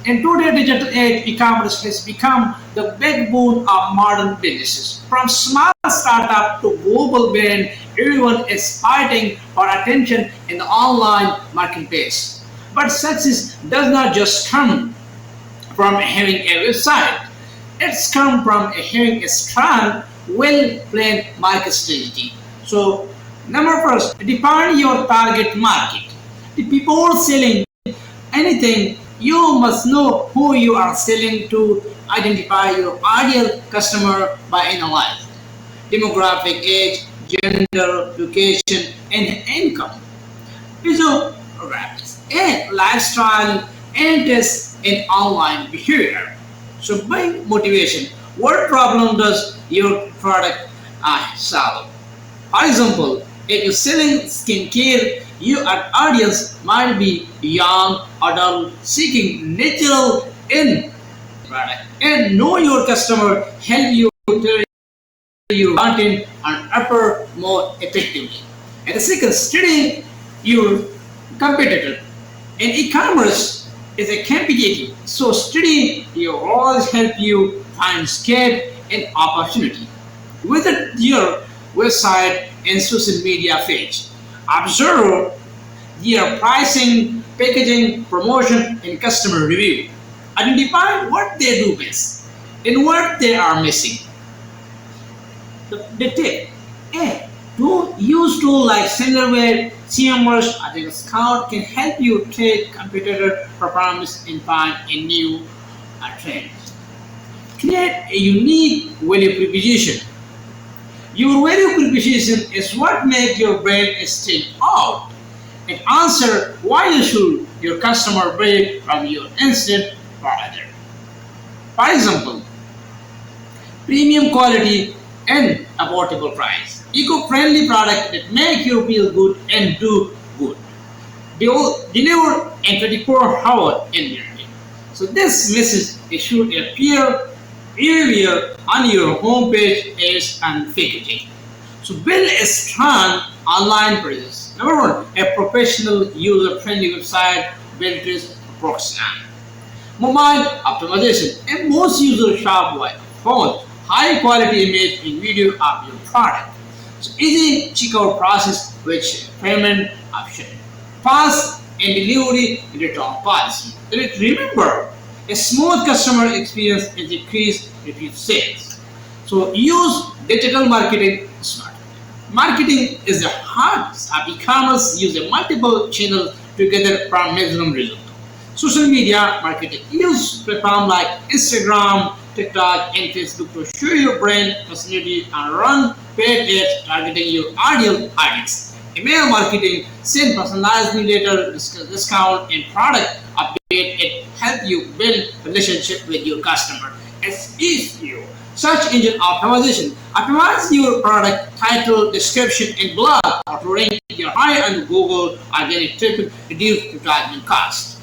In today's digital age, e-commerce has become the backbone of modern businesses. From small startup to global brand, everyone is fighting for attention in the online marketplace. But success does not just come from having a website. It's come from having a strong, well-planned market strategy. So, number first, define your target market. Before selling anything, you must know who you are selling to. Identify your ideal customer by analyzing demographic, age, gender, location, and income. Physiographics and lifestyle and tests in online behavior. So by motivation, what problem does your product solve? For example, if you're selling skincare, your audience might be young adult seeking natural in product. And know your customer help you tell your content and offer more effectively. And the second, study your competitor. In e-commerce is a competitive, so study will always help you find scape and opportunity. Visit your website and social media page. Observe their pricing, packaging, promotion, and customer review. Identify what they do best and what they are missing. The tip A. To use tools like Singleware, CMrush, or the Scout can help you track competitor performance and find a new trend. Create a unique value proposition. Your value proposition is what makes your brand stand out and answer why you should your customer buy from your instant provider. For example, premium quality and affordable price, eco-friendly product that make you feel good and do good. Deliver in 24-hour environment. So this message should appear everywhere on your homepage, ads, and packaging. So build a strong online presence. Number one, a professional user-friendly website built with Proxima. Mobile optimization. And most users shop by phone. High quality image and video of your product. So easy checkout process with payment option. Fast and delivery and return policy. Remember, a smooth customer experience is increased repeat sales. So use digital marketing smartly. Marketing is the heart of e-commerce. Use a multiple channels together for maximum result. Social media marketing. Use platforms like Instagram, TikTok, and Facebook to show your brand personality and run paid ads targeting your ideal audience. Email marketing. Send personalized newsletter, discount, and product update. It help you build relationship with your customer. SEO. Search engine optimization. Optimize your product title, description, and blog to rank your high on Google organic traffic, reduce advertisement cost.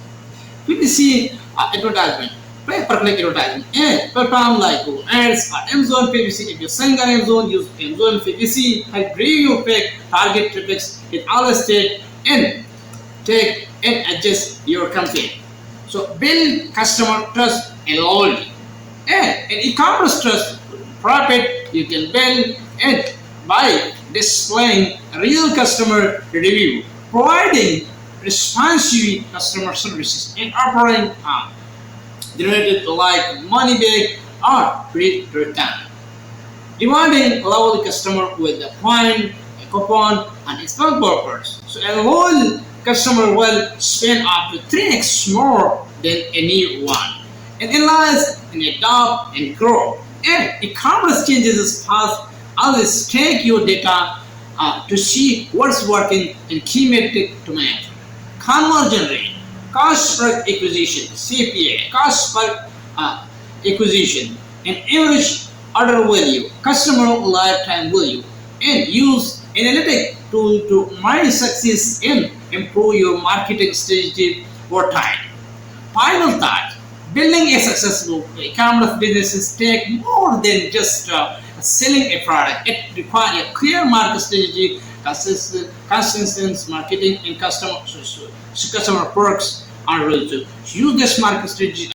PPC advertisement, pay per click advertisement, and platform like Google Ads or Amazon PPC. If you're selling on Amazon, use Amazon PPC. Help review pick target traffic in all state and take and adjust your campaign. So build customer trust and loyalty. And in e-commerce trust profit you can build and by displaying real customer review, providing responsive customer services, and offering related like money back or free return. Demanding loyal customer with a point, a coupon, and instant offers. So a loyal customer will spend up to 3x more than a new one. And analyze and adopt and grow. And e-commerce changes is fast. Always take your data to see what's working and key metric to manage. Conversion rate, cost per acquisition, CPA, cost per acquisition, and average order value, customer lifetime value, and use analytic tool to mine success and improve your marketing strategy over time. Final thought. Building a successful e-commerce business take more than just selling a product. It requires a clear market strategy, consistent marketing, and customer perks are real to use this market strategy